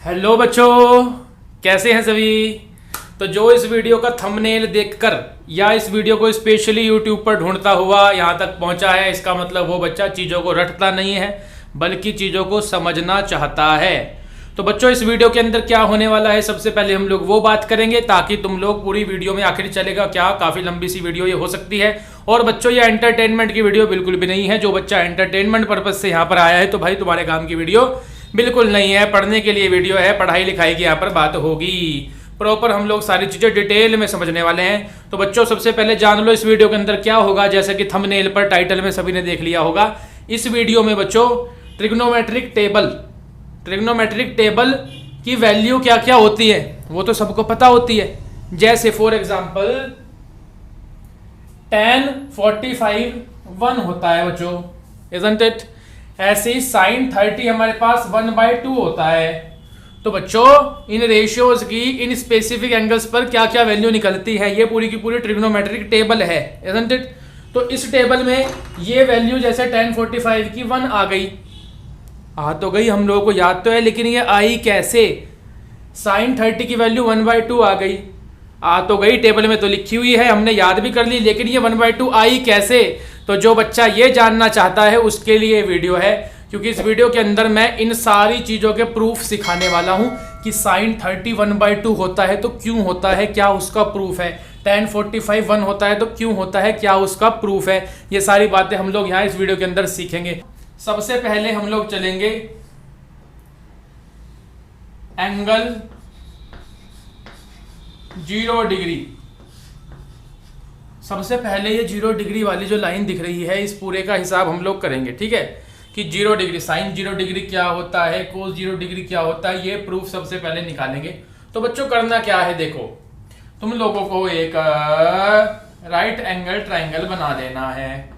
Hello बच्चों, कैसे हैं सभी। तो जो इस वीडियो का थंबनेल देखकर या इस वीडियो को स्पेशली यूट्यूब पर ढूंढता हुआ यहाँ तक पहुँचा है, इसका मतलब वो बच्चा चीज़ों को रटता नहीं है बल्कि चीज़ों को समझना चाहता है। तो बच्चों, इस वीडियो के अंदर क्या होने वाला है, सबसे पहले हम लोग वो बात करेंगे ताकि तुम लोग पूरी वीडियो में आखिर चलेगा क्या, काफ़ी लंबी सी वीडियो ये हो सकती है। और बच्चों, ये एंटरटेनमेंट की वीडियो बिल्कुल भी नहीं है। जो बच्चा एंटरटेनमेंट पर्पज से यहाँ पर आया है तो भाई तुम्हारे काम की वीडियो बिल्कुल नहीं है। पढ़ने के लिए वीडियो है, पढ़ाई लिखाई की यहाँ पर बात होगी। प्रॉपर हम लोग सारी चीज़ें डिटेल में समझने वाले हैं। तो बच्चों, सबसे पहले जान लो इस वीडियो के अंदर क्या होगा। जैसे कि थंबनेल पर टाइटल में सभी ने देख लिया होगा, इस वीडियो में बच्चों ट्रिग्नोमेट्रिक टेबल की वैल्यू क्या क्या होती है वो तो सबको पता होती है। जैसे फॉर एग्जाम्पल tan 45 1 होता है बच्चों, isn't it? ऐसे ही sin 30 हमारे पास 1/2 होता है। तो बच्चों, इन रेशियोज की इन स्पेसिफिक एंगल्स पर क्या क्या वैल्यू निकलती है, ये पूरी की पूरी ट्रिग्नोमेट्रिक टेबल है, isn't it? तो इस टेबल में ये वैल्यू जैसे tan 45 की 1 आ गई, आ तो गई, हम लोगों को याद तो है, लेकिन ये आई कैसे। sin 30 की वैल्यू 1/2 आ गई, आ तो गई, टेबल में तो लिखी हुई है, हमने याद भी कर ली, लेकिन ये 1/2 आई कैसे। तो जो बच्चा ये जानना चाहता है उसके लिए वीडियो है, क्योंकि इस वीडियो के अंदर मैं इन सारी चीज़ों के प्रूफ सिखाने वाला हूँ कि sin 30 1/2 होता है तो क्यों होता है, क्या उसका प्रूफ है। tan 45 1 होता है तो क्यों होता है, क्या उसका प्रूफ है। ये सारी बातें हम लोग यहाँ इस वीडियो के अंदर सीखेंगे। सबसे पहले हम लोग चलेंगे एंगल 0 डिग्री। सबसे पहले ये 0 डिग्री वाली जो लाइन दिख रही है, इस पूरे का हिसाब हम लोग करेंगे, ठीक है। कि 0 डिग्री, साइन 0 डिग्री क्या होता है, कोस 0 डिग्री क्या होता है, ये प्रूफ सबसे पहले निकालेंगे। तो बच्चों, करना क्या है, देखो तुम लोगों को एक राइट एंगल ट्राइंगल बना देना है।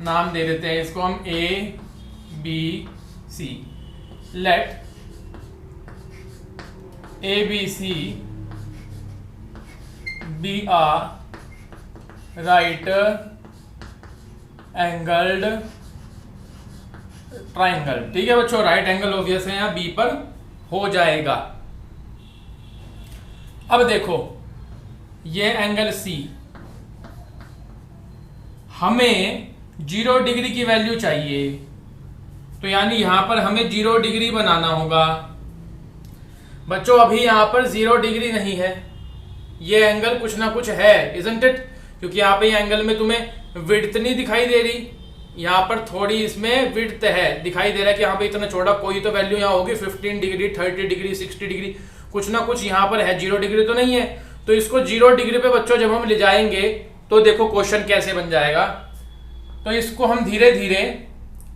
नाम दे देते हैं इसको हम ABC। Let ABC be right angled triangle. ठीक है बच्चों, राइट एंगल ऑब्वियस है, यहाँ बी पर हो जाएगा। अब देखो ये एंगल सी, हमें 0 डिग्री की वैल्यू चाहिए, तो यानी यहां पर हमें 0 डिग्री बनाना होगा। बच्चों, अभी यहां पर 0 डिग्री नहीं है, ये एंगल कुछ ना कुछ है, isn't it? क्योंकि यहाँ पे एंगल में तुम्हें विड्थ नहीं दिखाई दे रही, यहाँ पर थोड़ी इसमें विड्थ है, दिखाई दे रहा है कि यहाँ पे इतना चौड़ा, कोई तो वैल्यू यहाँ होगी 15 डिग्री 30 डिग्री 60 डिग्री, कुछ ना कुछ यहाँ पर है। 0 डिग्री तो नहीं है। तो इसको 0 डिग्री पे बच्चों जब हम ले जाएंगे तो देखो क्वेश्चन कैसे बन जाएगा। तो इसको हम धीरे धीरे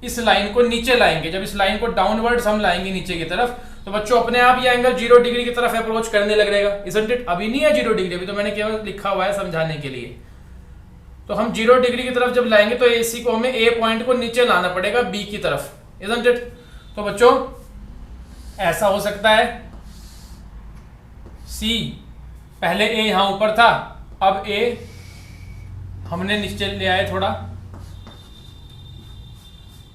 इस लाइन को नीचे लाएंगे। जब इस लाइन को डाउनवर्ड्स हम लाएंगे नीचे की तरफ, तो बच्चों अपने आप ये एंगल 0 डिग्री की तरफ अप्रोच करने लगेगा, isn't it? अभी नहीं है 0 डिग्री, अभी तो मैंने केवल लिखा हुआ है समझाने के लिए। तो हम 0 डिग्री की तरफ जब लाएंगे तो AC को हमें A पॉइंट को नीचे लाना पड़ेगा B की तरफ, isn't it? तो बच्चों ऐसा हो सकता है, C पहले A यहां ऊपर था, अब A हमने नीचे ले आए थोड़ा,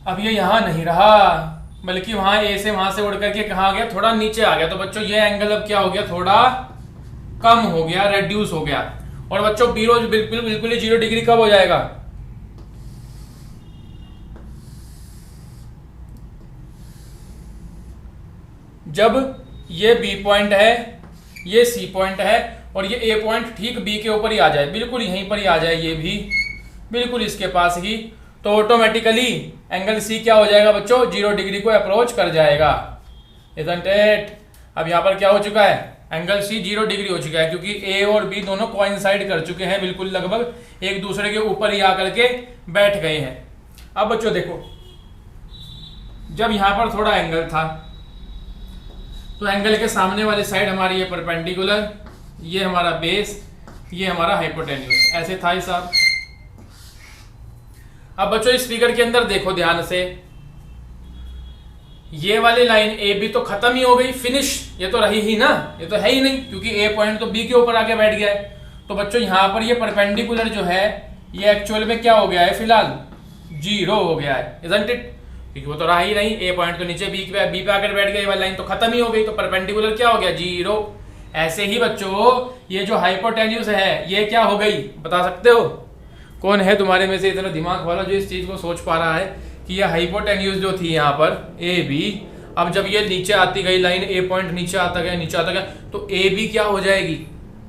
अब ये यहां नहीं रहा बल्कि वहां ए से वहां से उड़ करके कहा गया, थोड़ा नीचे आ गया। तो बच्चों ये एंगल अब क्या हो गया, थोड़ा कम हो गया, रेड्यूस हो गया। और बच्चों बिल्कुल ही 0 डिग्री कब हो जाएगा, जब ये B पॉइंट है, ये C पॉइंट है और ये A पॉइंट ठीक B के ऊपर ही आ जाए, बिल्कुल यहीं पर ही आ जाए, ये भी बिल्कुल इसके पास ही। तो ऑटोमेटिकली एंगल C क्या हो जाएगा बच्चों, 0 डिग्री को अप्रोच कर जाएगा, isn't it? अब यहाँ पर क्या हो चुका है, एंगल C 0 डिग्री हो चुका है, क्योंकि A और B दोनों कोइंसाइड कर चुके हैं, बिल्कुल लगभग एक दूसरे के ऊपर ही आकर के बैठ गए हैं। अब बच्चों देखो, जब यहाँ पर थोड़ा एंगल था तो एंगल के सामने वाली साइड हमारी ये परपेंडिकुलर, ये हमारा बेस, ये हमारा हाइपोटेन्यूस, ऐसे था हिसाब। अब बच्चों इस फिगर के अंदर देखो ध्यान से, ये वाली लाइन ए बी तो खत्म ही हो गई, फिनिश, ये तो रही ही ना, ये तो है ही नहीं, क्योंकि ए पॉइंट तो बी के ऊपर आके बैठ गया है। तो बच्चों यहाँ पर ये परपेंडिकुलर जो है ये एक्चुअल में क्या हो गया है, फिलहाल 0 हो गया है, isn't it? क्योंकि वो तो रहा ही नहीं, ए पॉइंट तो नीचे बी पे आकर बैठ गया, ये वाली लाइन तो खत्म ही हो गई, तो परपेंडिकुलर क्या हो गया, 0। ऐसे ही बच्चों ये जो हाइपोटेन्यूज है ये क्या हो गई, बता सकते हो? कौन है तुम्हारे में से इतना दिमाग वाला जो इस चीज को सोच पा रहा है कि ये हाइपोटेन्यूज जो थी यहाँ पर ए बी, अब जब ये नीचे आती गई लाइन, ए पॉइंट नीचे आता गया, तो ए बी क्या हो जाएगी?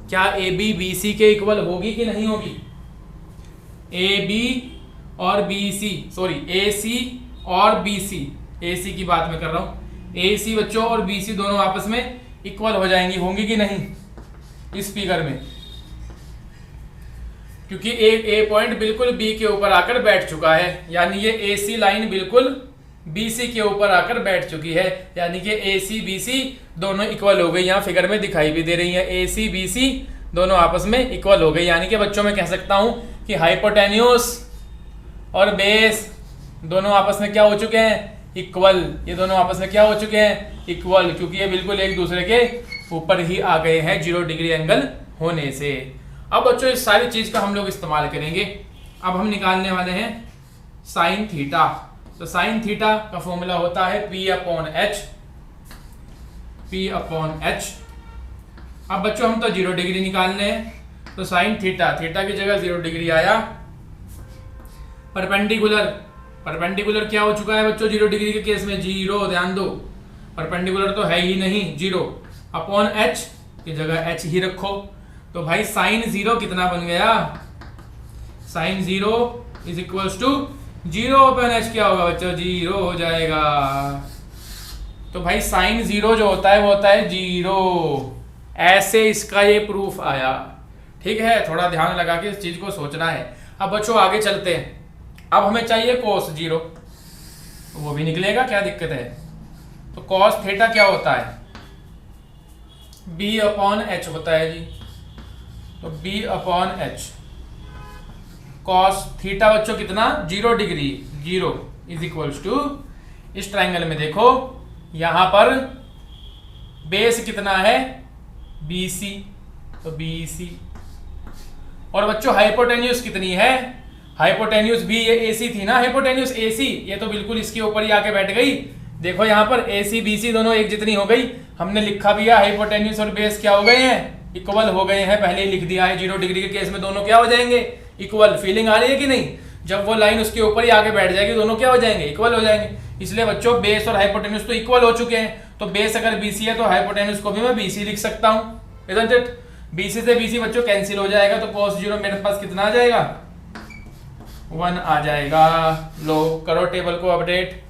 क्या ए बी बी सी के इक्वल होगी कि नहीं होगी? ए बी और बी सी, सॉरी ए सी और बी सी, ए सी की बात मैं कर रहा हूं, ए सी बच्चों और बी सी दोनों आपस में इक्वल हो जाएंगी, होंगी कि नहीं इस फिगर में? क्योंकि ए पॉइंट बिल्कुल बी के ऊपर आकर बैठ चुका है, यानी ये ए सी लाइन बिल्कुल बी सी के ऊपर आकर बैठ चुकी है, यानी कि ए सी बी सी दोनों इक्वल हो गई। यहाँ फिगर में दिखाई भी दे रही है, ए सी बी सी दोनों आपस में इक्वल हो गई, यानी कि बच्चों में कह सकता हूं कि हाइपोटेन्यूस और बेस दोनों आपस में क्या हो चुके हैं, इक्वल। ये दोनों आपस में क्या हो चुके हैं, इक्वल, क्योंकि ये बिल्कुल एक दूसरे के ऊपर ही आ गए हैं 0 डिग्री एंगल होने से। अब बच्चों इस सारी चीज का हम लोग इस्तेमाल करेंगे। अब हम निकालने वाले हैं साइन थीटा। तो साइन थीटा का फॉर्मूला होता है P अपॉन एच। अब बच्चों हम तो 0 डिग्री निकालने हैं, तो साइन थीटा की जगह 0 डिग्री आया। परपेंडिकुलर क्या हो चुका है बच्चों 0 डिग्री के केस में, 0, ध्यान दो, परपेंडिकुलर तो है ही नहीं 0, अपॉन एच की जगह एच ही रखो। तो भाई साइन 0 कितना बन गया, sine 0 is equals to 0 upon H, क्या होगा बच्चों, 0 हो जाएगा। तो भाई साइन 0 जो होता है वो होता है 0। ऐसे इसका ये प्रूफ आया, ठीक है, थोड़ा ध्यान लगा के इस चीज को सोचना है। अब बच्चों आगे चलते हैं। अब हमें चाहिए cos 0, तो वो भी निकलेगा, क्या दिक्कत है। तो cos थीटा क्या होता है, b अपॉन एच होता है जी। तो b upon H, cos theta बच्चों कितना, 0 डिग्री, 0 इज इक्वल्स टू, इस ट्राइंगल में देखो यहां पर बेस कितना है, BC, तो BC। और बच्चों हाइपोटेन्यूज कितनी है, हाइपोटेन्यूज भी ये AC थी ना, हाइपोटेन्यूज AC, ये तो बिल्कुल इसके ऊपर ही आके बैठ गई। देखो यहाँ पर AC BC दोनों एक जितनी हो गई। हमने लिखा भी है हाइपोटेन्यूज और बेस क्या हो गए हैं, इक्वल हो गए हैं, पहले ही लिख दिया है। 0 डिग्री के केस में दोनों क्या हो जाएंगे, इक्वल। फीलिंग आ रही है कि नहीं, जब वो लाइन उसके ऊपर ही आके बैठ जाएगी दोनों क्या हो जाएंगे, इक्वल हो जाएंगे। इसलिए बच्चों बेस और हाइपोटेन्यूज तो इक्वल हो चुके हैं, तो बेस अगर BC है तो हाइपोटेन्यूज को भी मैं BC लिख सकता हूँ, isn't it? BC से BC बच्चों कैंसिल हो जाएगा, तो cos 0 मेरे पास कितना आ जाएगा, 1 आ जाएगा। लो करो टेबल को अपडेट,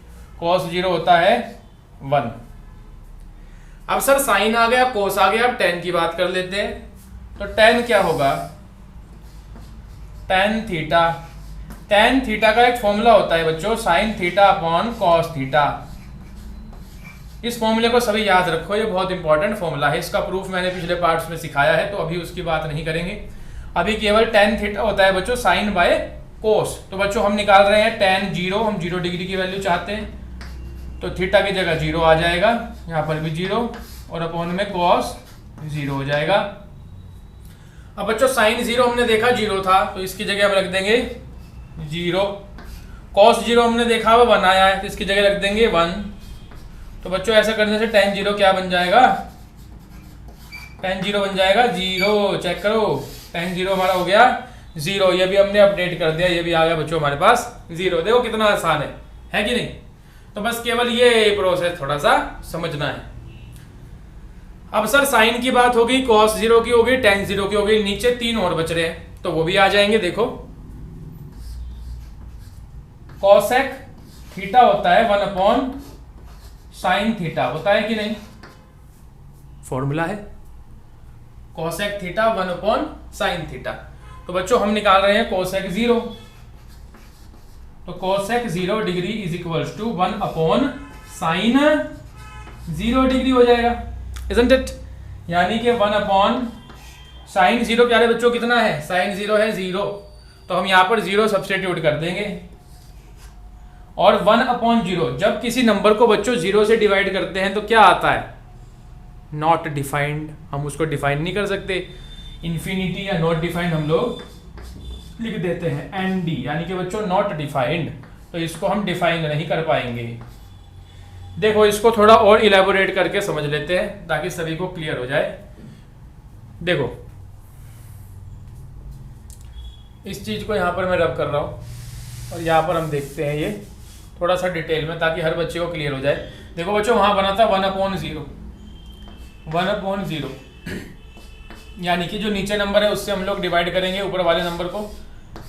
cos 0 होता है 1। अब सर साइन आ गया, cos आ गया, अब tan की बात कर लेते हैं। तो tan क्या होगा, tan थीटा का एक फॉर्मूला होता है बच्चों, sine theta upon cos theta. इस फॉर्मूले को सभी याद रखो, ये बहुत इंपॉर्टेंट फॉर्मूला है। इसका प्रूफ मैंने पिछले पार्ट्स में सिखाया है, तो अभी उसकी बात नहीं करेंगे। अभी केवल tan थीटा होता है बच्चों साइन बाय कोस। तो बच्चों हम निकाल रहे हैं tan 0, हम 0 डिग्री की वैल्यू चाहते हैं, तो थीटा की जगह 0 आ जाएगा, यहाँ पर भी 0 और अपॉन में cos 0 हो जाएगा। अब बच्चों साइन 0 हमने देखा 0 था, तो इसकी जगह हम रख देंगे 0। cos 0 हमने देखा वो 1 आया है, तो इसकी जगह रख देंगे 1। तो बच्चों ऐसा करने से tan 0 क्या बन जाएगा, tan 0 बन जाएगा 0। चेक करो, tan 0 हमारा हो गया 0। ये भी हमने अपडेट कर दिया, ये भी आ गया बच्चों हमारे पास 0। देखो कितना आसान है कि नहीं। तो बस केवल ये प्रोसेस थोड़ा सा समझना है। अब सर साइन की बात होगी, cos 0 की होगी, tan 0 की होगी, नीचे 3 और बच रहे हैं, तो वो भी आ जाएंगे। देखो cosec थीटा होता है 1 अपॉन साइन थीटा, होता है कि नहीं, फॉर्मूला है cosec theta 1 upon sine theta. तो बच्चों हम निकाल रहे हैं cosec 0, तो cosec 0 degree is equals to 1 upon sine 0 degree हो जाएगा, isn't it? यानी कि 1 अपॉन साइन 0 प्यारे बच्चों कितना है, साइन 0 है 0, तो हम यहां पर 0 सब्स्टिट्यूट कर देंगे। और 1 अपॉन 0, जब किसी नंबर को बच्चों 0 से डिवाइड करते हैं तो क्या आता है, नॉट डिफाइंड। हम उसको डिफाइन नहीं कर सकते, इन्फिनिटी या नॉट डिफाइंड हम लोग लिख देते हैं ND, यानी कि बच्चों नॉट डिफाइंड। तो इसको हम डिफाइन नहीं कर पाएंगे। देखो इसको थोड़ा और इलेबोरेट करके समझ लेते हैं ताकि सभी को क्लियर हो जाए। देखो इस चीज को यहाँ पर मैं रब कर रहा हूँ और यहाँ पर हम देखते हैं ये थोड़ा सा डिटेल में ताकि हर बच्चे को क्लियर हो जाए। देखो बच्चों वहां बना था 1/0 1/0 यानी कि जो नीचे नंबर है उससे हम लोग डिवाइड करेंगे ऊपर वाले नंबर को।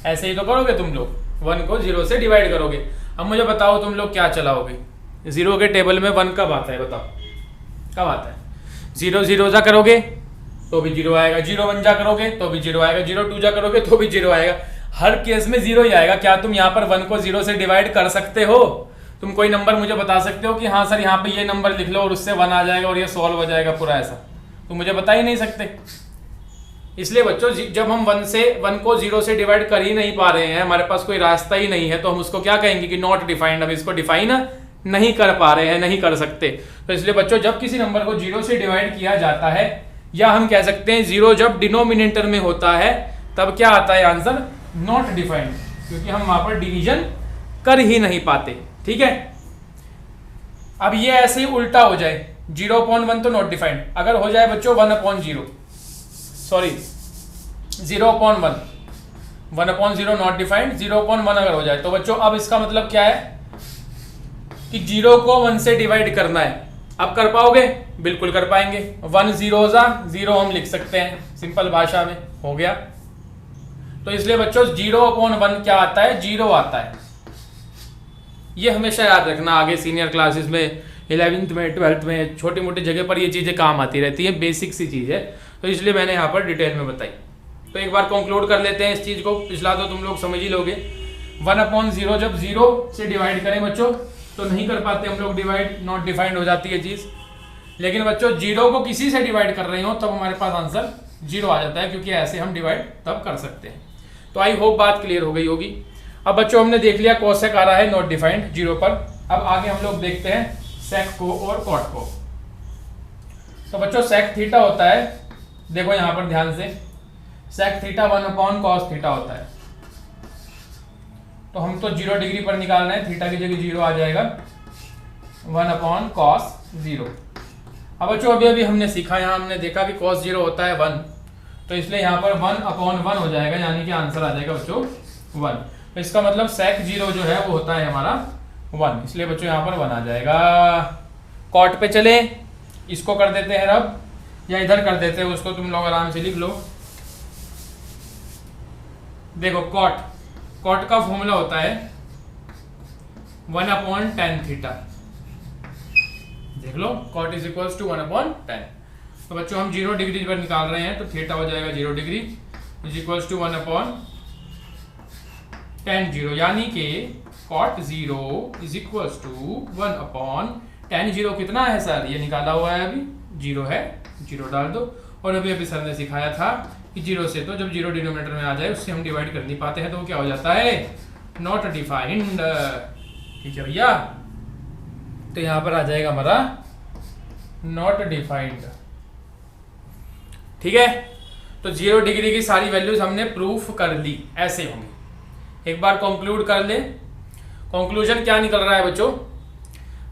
ऐसे ही तो करोगे तुम लोग, 1 को 0 से डिवाइड करोगे। अब मुझे बताओ तुम लोग क्या चलाओगे? 0 के टेबल में 1 कब आता है? बताओ कब आता है? 0 0 जा करोगे तो भी 0 आएगा, 0 1 जा करोगे तो भी 0 आएगा, 0 2 जा करोगे तो भी 0 आएगा। हर केस में 0 ही आएगा। क्या तुम यहाँ पर 1 को 0 से डिवाइड कर सकते हो? तुम कोई नंबर मुझे बता सकते हो कि हाँ सर यहाँ पे ये नंबर लिख लो और उससे 1 आ जाएगा और ये सॉल्व हो जाएगा पूरा? ऐसा तो मुझे बता ही नहीं सकते। इसलिए बच्चों जब हम 1 को 0 से डिवाइड कर ही नहीं पा रहे हैं, हमारे पास कोई रास्ता ही नहीं है, तो हम उसको क्या कहेंगे कि नॉट डिफाइंड। अब इसको डिफाइन नहीं कर पा रहे हैं, नहीं कर सकते। तो इसलिए बच्चों जब किसी नंबर को 0 से डिवाइड किया जाता है, या हम कह सकते हैं 0 जब डिनोमिनेटर में होता है, तब क्या आता है आंसर? नॉट डिफाइंड, क्योंकि हम वहां पर डिवीजन कर ही नहीं पाते। ठीक है। अब ये ऐसे ही उल्टा हो जाए, 0/1 तो नॉट डिफाइंड, अगर हो जाए बच्चों 1/0 सॉरी 0/1 1/0 नॉट डिफाइंड, 0/1 अगर हो जाए तो बच्चों अब इसका मतलब क्या है कि 0 को 1 से डिवाइड करना है। अब कर पाओगे? बिल्कुल कर पाएंगे। 1 0 0 हम लिख सकते हैं सिंपल भाषा में, हो गया। तो इसलिए बच्चों 0/1 क्या आता है? 0 आता है। ये हमेशा याद रखना, आगे सीनियर क्लासेस में 11th में 12th में छोटी मोटी जगह पर ये चीज़ें काम आती रहती हैं, बेसिक सी चीज़ है, तो इसलिए मैंने यहाँ पर डिटेल में बताई। तो एक बार कंक्लूड कर लेते हैं इस चीज़ को, पिछला तो तुम लोग समझ ही लोगे। 1/0 जब 0 से डिवाइड करें बच्चों तो नहीं कर पाते हम लोग डिवाइड, नॉट डिफाइंड हो जाती है चीज़। लेकिन बच्चों 0 को किसी से डिवाइड कर रहे हो तब हमारे पास आंसर 0 आ जाता है, क्योंकि ऐसे हम डिवाइड तब कर सकते हैं। तो आई होप बात क्लियर हो गई होगी। अब बच्चों हमने देख लिया कोसेक आ रहा है नॉट डिफाइंड 0 पर। अब आगे हम लोग देखते हैं सेक को और कॉट को। तो बच्चों सेक थीटा होता है, देखो यहां पर ध्यान से, सेक थीटा 1/cos थीटा होता है। तो हम तो 0 डिग्री पर निकाल रहे हैं, थीटा की जगह 0 आ जाएगा, 1/cos 0। अब बच्चों अभी अभी हमने सीखा, यहाँ हमने देखा कि cos 0 होता है 1, तो इसलिए यहाँ पर 1/1 हो जाएगा, यानी कि आंसर आ जाएगा बच्चों 1। तो इसका मतलब सेक 0 जो है वो होता है हमारा 1, इसलिए बच्चों यहाँ पर 1 आ जाएगा। कॉट पे चले, इसको कर देते हैं रब, या इधर कर देते हैं उसको, तुम लोग आराम से लिख लो। देखो कॉट का फॉर्मूला होता है 1/tan थीटा। देख लो cot is equals to 1/tan। तो बच्चों हम 0 डिग्री पर निकाल रहे हैं, तो थीटा हो जाएगा 0 degree is equals to 1/tan 0, यानी कि cot 0 is equals to 1/tan 0। कितना है सर? ये निकाला हुआ है अभी, 0 है, 0 डाल दो। और अभी अभी सर ने सिखाया था कि 0 से, तो जब 0 डिनोमिनेटर में आ जाए उससे हम डिवाइड कर नहीं पाते हैं, तो वो क्या हो जाता है? Not defined. ठीक है भैया, तो यहां पर आ जाएगा हमारा नॉट डिफाइंड। ठीक है, तो 0 डिग्री की सारी वैल्यूज हमने प्रूफ कर ली, ऐसे होंगे। एक बार कंक्लूड कर ले। कंक्लूजन क्या निकल रहा है बच्चों?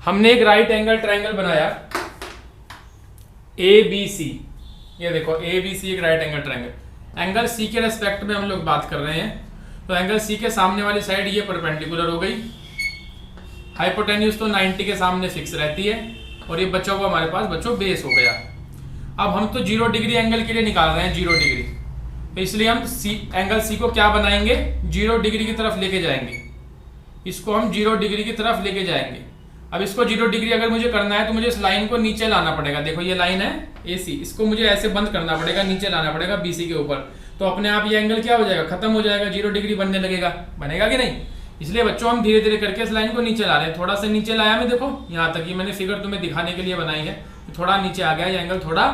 हमने एक राइट एंगल ट्रायंगल बनाया ABC, ये देखो ABC एक right angle triangle. Angle C के रेस्पेक्ट में हम लोग बात कर रहे हैं, तो एंगल C के सामने वाली साइड ये परपेंडिकुलर हो गई, हाइपोटेन्यूज तो 90 के सामने फिक्स रहती है, और ये बच्चों को हमारे पास बच्चों बेस हो गया। अब हम तो 0 डिग्री एंगल के लिए निकाल रहे हैं 0 डिग्री, तो इसलिए हम एंगल C को क्या बनाएंगे? 0 डिग्री की तरफ लेके जाएंगे। इसको हम 0 डिग्री की तरफ लेके जाएंगे। अब इसको 0 डिग्री अगर मुझे करना है तो मुझे इस लाइन को नीचे लाना पड़ेगा। देखो ये लाइन है AC, इसको मुझे ऐसे बंद करना पड़ेगा, नीचे लाना पड़ेगा BC के ऊपर, तो अपने आप ये एंगल क्या हो जाएगा? खत्म हो जाएगा, 0 डिग्री बनने लगेगा। बनेगा कि नहीं? इसलिए बच्चों हम धीरे धीरे करके इस लाइन को नीचे ला रहे हैं। थोड़ा सा नीचे लाया मैं, देखो यहाँ तक, ये मैंने फिगर तुम्हें दिखाने के लिए बनाई है, थोड़ा नीचे आ गया, ये एंगल थोड़ा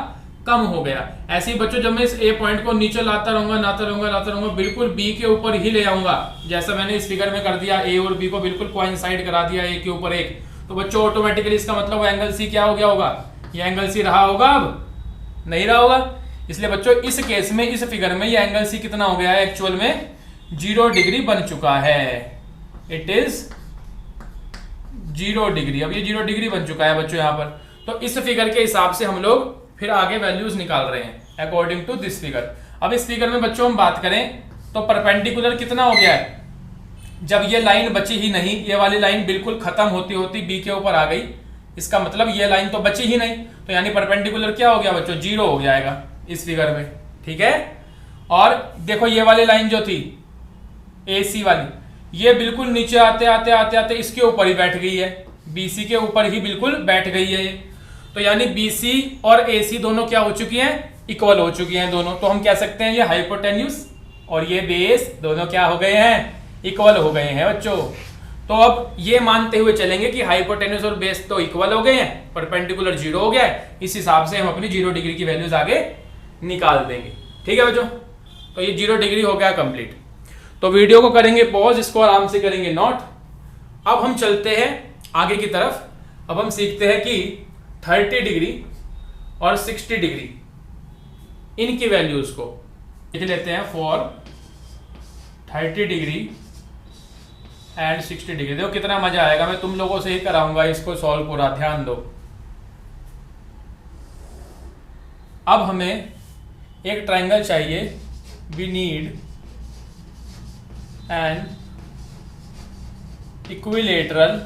कम हो गया। ऐसे ही बच्चों जब मैं इस A पॉइंट को नीचे लाता रहूंगा, बिल्कुल B के ऊपर ही ले आऊंगा, जैसा मैंने इस फिगर में कर दिया। A और B को बिल्कुल कोइंसाइड करा दिया, एक के ऊपर एक, तो बच्चों ऑटोमेटिकली इसका मतलब एंगल C क्या हो गया होगा? ये एंगल C रहा होगा? अब नहीं रहा होगा। इसलिए बच्चों इस केस में, इस फिगर में, ये एंगल C कितना हो गया है? एक्चुअल में 0 डिग्री बन चुका है। It is 0 degree. अब ये 0 डिग्री बन चुका है बच्चों यहाँ पर। तो इस फिगर के हिसाब से हम लोग फिर आगे वैल्यूज निकाल रहे हैं अकॉर्डिंग टू दिस फिगर। अब इस फिगर में बच्चों हम बात करें तो परपेंडिकुलर कितना हो गया है, जब ये लाइन बची ही नहीं, ये वाली लाइन बिल्कुल खत्म होती होती बी के ऊपर आ गई, इसका मतलब ये लाइन तो बची ही नहीं, तो यानी परपेंडिकुलर क्या हो गया बच्चों, 0 हो जाएगा इस फिगर में। ठीक है। और देखो ये वाली लाइन जो थी AC वाली, ये बिल्कुल नीचे आते आते आते आते इसके ऊपर ही बैठ गई है, BC के ऊपर ही बिल्कुल बैठ गई है ये। तो यानी BC और AC दोनों क्या हो चुकी हैं, इक्वल हो चुकी हैं दोनों। तो हम कह सकते हैं ये हाइपोटेन्यूज और ये बेस दोनों क्या हो गए हैं, इक्वल हो गए हैं बच्चों। तो अब ये मानते हुए चलेंगे कि हाइपोटेन्यूज और बेस तो इक्वल हो गए हैं, परपेंडिकुलर 0 हो गया है, इस हिसाब से हम अपनी 0 डिग्री की वैल्यूज आगे निकाल देंगे। ठीक है बच्चों, तो ये 0 डिग्री हो गया कंप्लीट। तो वीडियो को करेंगे पॉज, इसको आराम से करेंगे नोट। अब हम चलते हैं आगे की तरफ। अब हम सीखते हैं कि 30 डिग्री और 60 डिग्री इनकी वैल्यूज को लिख लेते हैं फॉर 30 डिग्री एंड 60 डिग्री। देखो कितना मजा आएगा, मैं तुम लोगों से ही कराऊंगा इसको सॉल्व पूरा, ध्यान दो। अब हमें एक ट्राइंगल चाहिए, we need an equilateral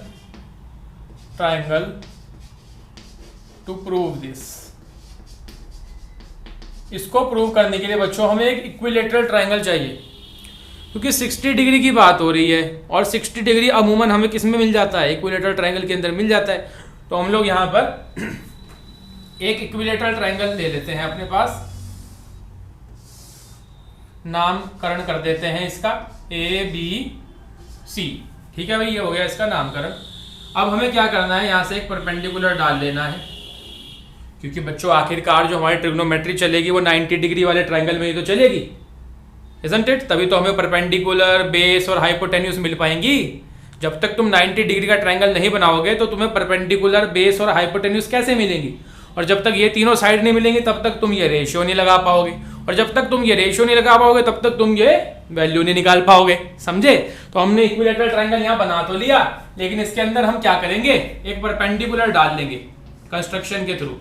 triangle to prove this. इसको प्रूव करने के लिए बच्चों हमें एक इक्विलेटरल ट्राइंगल चाहिए, क्योंकि 60 डिग्री की बात हो रही है और 60 डिग्री अमूमन हमें किस में मिल जाता है, इक्विलेटरल ट्राइंगल के अंदर मिल जाता है। तो हम लोग यहाँ पर एक इक्विलेटरल ट्राइंगल ले लेते हैं अपने पास, नामकरण कर देते हैं इसका ABC। ठीक है भाई, ये हो गया इसका नामकरण। अब हमें क्या करना है, यहाँ से एक परपेंडिकुलर डाल लेना है, क्योंकि बच्चों आखिरकार जो हमारी ट्रिग्नोमेट्री चलेगी वो 90 डिग्री वाले ट्राइंगल में ही तो चलेगी, इजंट इट? तभी तो हमें परपेंडिकुलर, बेस और हाइपोटेन्यूज मिल पाएंगी। जब तक तुम 90 डिग्री का ट्राइंगल नहीं बनाओगे तो तुम्हें परपेंडिकुलर, बेस और हाइपोटेन्यूज कैसे मिलेंगी? और जब तक ये तीनों साइड नहीं मिलेंगी तब तक तुम ये रेशियो नहीं लगा पाओगे, और जब तक तुम ये रेशियो नहीं लगा पाओगे तब तक तुम ये वैल्यू नहीं निकाल पाओगे। समझे? तो हमने इक्विलेटरल ट्राइंगल यहाँ बना तो लिया, लेकिन इसके अंदर हम क्या करेंगे, एक परपेंडिकुलर डाल लेंगे कंस्ट्रक्शन के थ्रू।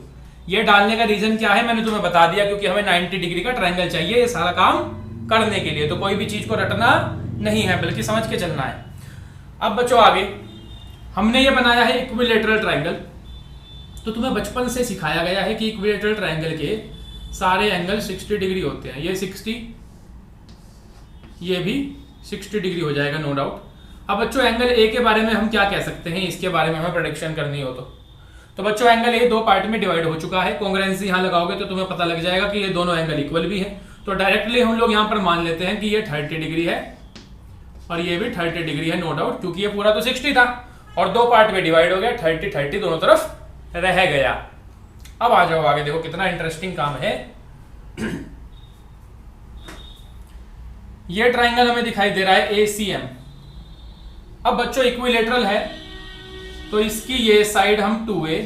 ये डालने का रीजन क्या है मैंने तुम्हें बता दिया, क्योंकि हमें 90 डिग्री का ट्राइंगल चाहिए ये सारा काम करने के लिए। तो कोई भी चीज को रटना नहीं है, बल्कि समझ के चलना है। अब बच्चों आगे हमने ये बनाया है इक्विलेटरल ट्राइंगल। तो तुम्हें बचपन से सिखाया गया है कि इक्विलेटरल ट्राइंगल के सारे एंगल 60 डिग्री होते हैं। ये 60, ये भी 60 डिग्री हो जाएगा नो डाउट। अब बच्चों एंगल ए के बारे में हम क्या कह सकते हैं, इसके बारे में हमें प्रेडिक्शन करनी हो तो बच्चों एंगल ए दो पार्ट में डिवाइड हो चुका है। कॉन्ग्रुएंसी यहाँ लगाओगे तो तुम्हें पता लग जाएगा कि ये दोनों एंगल इक्वल भी है। तो डायरेक्टली हम लोग यहाँ पर मान लेते हैं कि ये 30 डिग्री है और ये भी 30 डिग्री है नो डाउट, क्योंकि ये पूरा तो 60 था और दो पार्ट में डिवाइड हो गया, 30 दोनों तरफ रह गया। अब आ जाओ आगे, देखो कितना इंटरेस्टिंग काम है। ये ट्राइंगल हमें दिखाई दे रहा है ACM। अब बच्चों इक्विलेटरल है तो इसकी ये साइड हम 2A,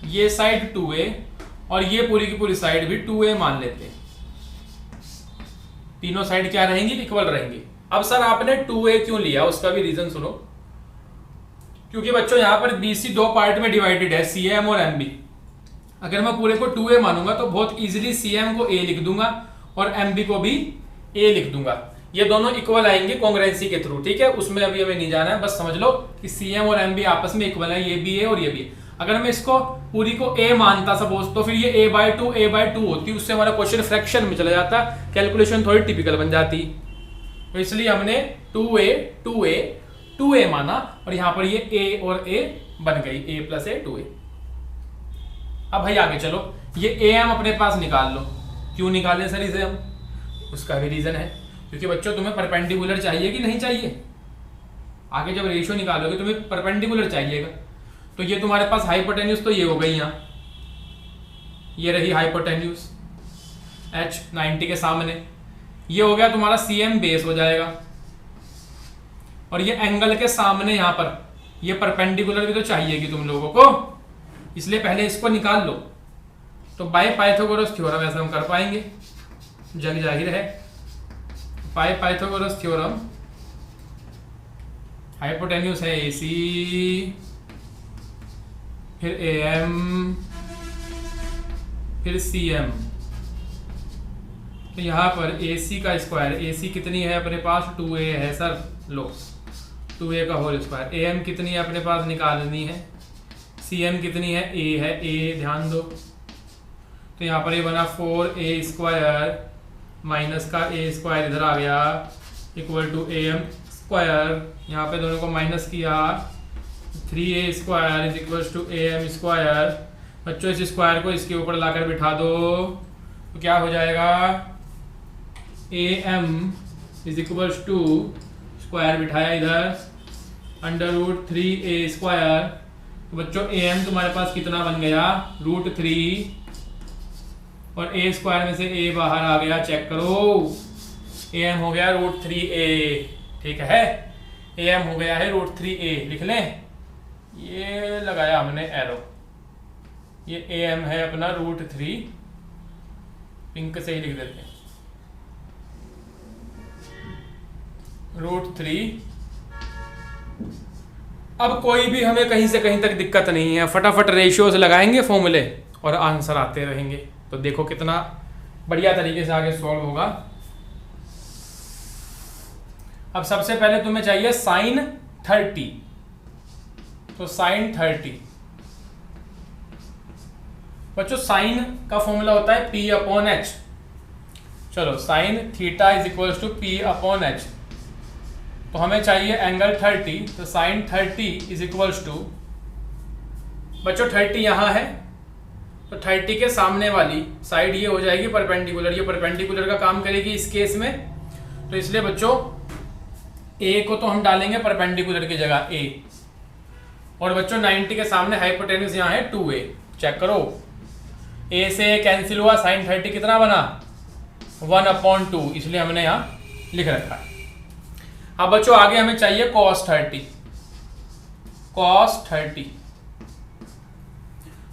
ये साइड 2A और ये पूरी की पूरी साइड भी 2A मान लेते हैं। तीनों साइड क्या रहेंगी, इक्वल रहेंगी। अब सर आपने 2A क्यों लिया, उसका भी रीजन सुनो। क्योंकि बच्चों यहां पर BC दो पार्ट में डिवाइडेड है, CM और MB। अगर मैं पूरे को 2A मानूंगा तो बहुत इजीली CM को A लिख दूंगा और MB को भी A लिख दूंगा। ये दोनों इक्वल आएंगे कॉन्ग्रुएंसी के थ्रू। ठीक है, उसमें अभी हमें नहीं जाना है, बस समझ लो कि CM और MB आपस में इक्वल है, ये भी A और ये भी A। अगर मैं इसको पूरी को A मानता सपोज, तो फिर ये A/2 होती, उससे हमारा क्वेश्चन फ्रैक्शन में चला जाता, कैलकुलेशन थोड़ी टिपिकल बन जाती। तो इसलिए हमने 2A माना और यहां पर ये A और A बन गई, A + A 2A। अब भाई आगे चलो, ये AM अपने पास निकाल लो। क्यों निकालें सर इसे हम, उसका भी रीजन है, क्योंकि बच्चों तुम्हें परपेंडिकुलर चाहिए कि नहीं चाहिए। आगे जब रेशियो निकालोगे तुम्हें परपेंडिकुलर चाहिएगा। तो ये तुम्हारे पास हाइपोटेन्यूज तो ये हो गई, यहाँ ये रही हाइपोटेन्यूज H 90 के सामने, ये हो गया तुम्हारा CM बेस हो जाएगा। और ये एंगल के सामने यहाँ पर ये परपेंडिकुलर भी तो चाहिए कि तुम लोगों को, इसलिए पहले इसको निकाल लो। तो बाय पाइथागोरस थ्योरम ऐसा हम कर पाएंगे, जग जाहिर है। बाय पाइथागोरस थ्योरम हाइपोटेन्यूज है AC फिर AM, फिर CM। तो यहाँ पर AC का स्क्वायर, AC कितनी है अपने पास 2A है सर, लो 2A का होल स्क्वायर। AM कितनी है अपने पास निकालनी है, CM कितनी है A है, A ध्यान दो। तो यहाँ पर ये बना 4A स्क्वायर माइनस का A स्क्वायर इधर आ गया इक्वल टू AM स्क्वायर, यहाँ पे दोनों को माइनस किया 3A square is equal to AM square. बच्चों इस स्क्वायर को इसके ऊपर लाकर बिठा दो तो क्या हो जाएगा, AM is equal to square बिठाया इधर अंडर रूट 3A स्क्वायर। तो बच्चों AM तुम्हारे पास कितना बन गया √3 और A स्क्वायर में से A बाहर आ गया, चेक करो। AM हो गया √3A, ठीक है, AM हो गया है √3A, लिख लें, ये लगाया हमने एरो, ये AM है अपना √3, पिंक से ही लिख देते हैं √3। अब कोई भी हमें कहीं से कहीं तक दिक्कत नहीं है, फटाफट रेशियोज लगाएंगे फॉर्मूले और आंसर आते रहेंगे। तो देखो कितना बढ़िया तरीके से आगे सॉल्व होगा। अब सबसे पहले तुम्हें चाहिए sin 30, तो sin 30 बच्चों साइन का फॉर्मूला होता है P/H। चलो sin theta is equal to P/H, तो हमें चाहिए एंगल 30, तो sin 30 इज इक्वल टू, बच्चों 30 यहाँ है तो 30 के सामने वाली साइड ये हो जाएगी परपेंडिकुलर, ये परपेंडिकुलर का काम करेगी इस केस में। तो इसलिए बच्चों A को तो हम डालेंगे परपेंडिकुलर की जगह A, और बच्चों 90 के सामने हाइपोटेन्यूज यहाँ है 2A, चेक करो A से कैंसिल हुआ, sin 30 कितना बना 1/2, इसलिए हमने यहाँ लिख रखा है। अब बच्चों आगे हमें चाहिए cos 30,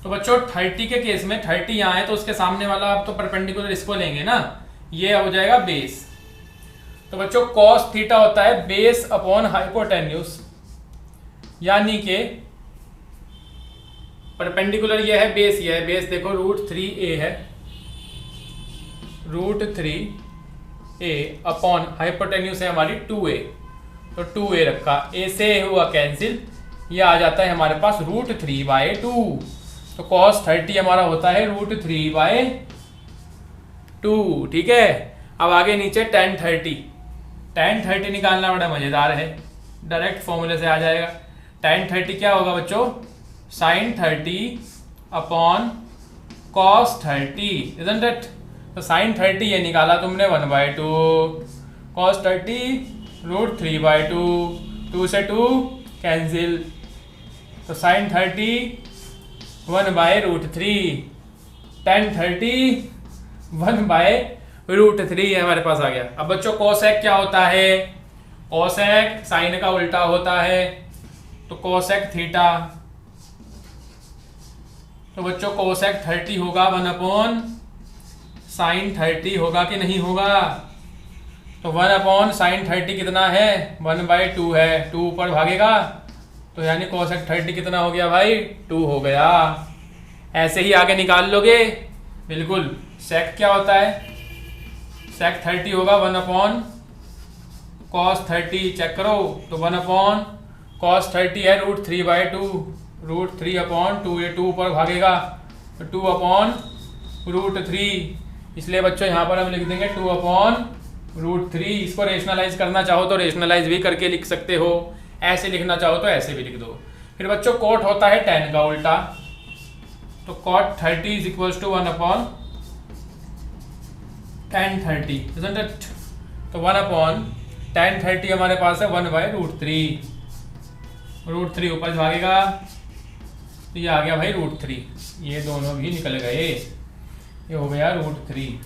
तो बच्चों 30 के केस में 30 यहाँ है तो उसके सामने वाला आप तो परपेंडिकुलर इसको लेंगे ना, ये हो जाएगा बेस। तो बच्चों cos थीटा होता है बेस अपॉन हाइपोटेन्यूज, यानी कि परपेंडिकुलर ये है बेस, ये है बेस, देखो √3A है, √3A अपॉन हाइपोटेन्यूज है हमारी 2A, तो 2A रखा, A से हुआ कैंसिल, ये आ जाता है हमारे पास √3/2, तो cos 30 हमारा होता है √3/2, ठीक है। अब आगे नीचे tan 30 निकालना बड़ा मजेदार है, डायरेक्ट फॉर्मूले से आ जाएगा। tan 30 क्या होगा बच्चों, sin 30 upon cos 30, isn't it? तो sin 30 ये निकाला तुमने 1/2, cos 30 √3/2, 2 से 2 कैंसिल, तो sin 30 1/√3, tan 30 1/√3 हमारे पास आ गया। अब बच्चों cosec क्या होता है, cosec साइन का उल्टा होता है, तो cosec थीटा, तो बच्चों cosec 30 होगा 1/sin 30 होगा कि नहीं होगा, तो 1/sin 30 कितना है 1/2 है, 2 ऊपर भागेगा, तो यानी cosec 30 कितना हो गया भाई 2 हो गया। ऐसे ही आगे निकाल लोगे बिल्कुल। sec क्या होता है, sec 30 होगा 1/cos 30, चेक करो, तो 1/cos 30 है √3/2, √3/2, 2 ऊपर भागेगा तो 2/√3, इसलिए बच्चों यहाँ पर हम लिख देंगे 2/√3। इसको रेशनलाइज करना चाहो तो रेशनलाइज भी करके लिख सकते हो, ऐसे लिखना चाहो तो ऐसे भी लिख दो। फिर बच्चों cot होता है tan का उल्टा, तो cot 30 is equal to 1/tan 30, isn't it? तो 1/tan 30 हमारे पास है 1/√3, √3 ऊपर भागेगा तो ये आ गया भाई √3, ये दोनों भी निकल गए, ये हो गया √3,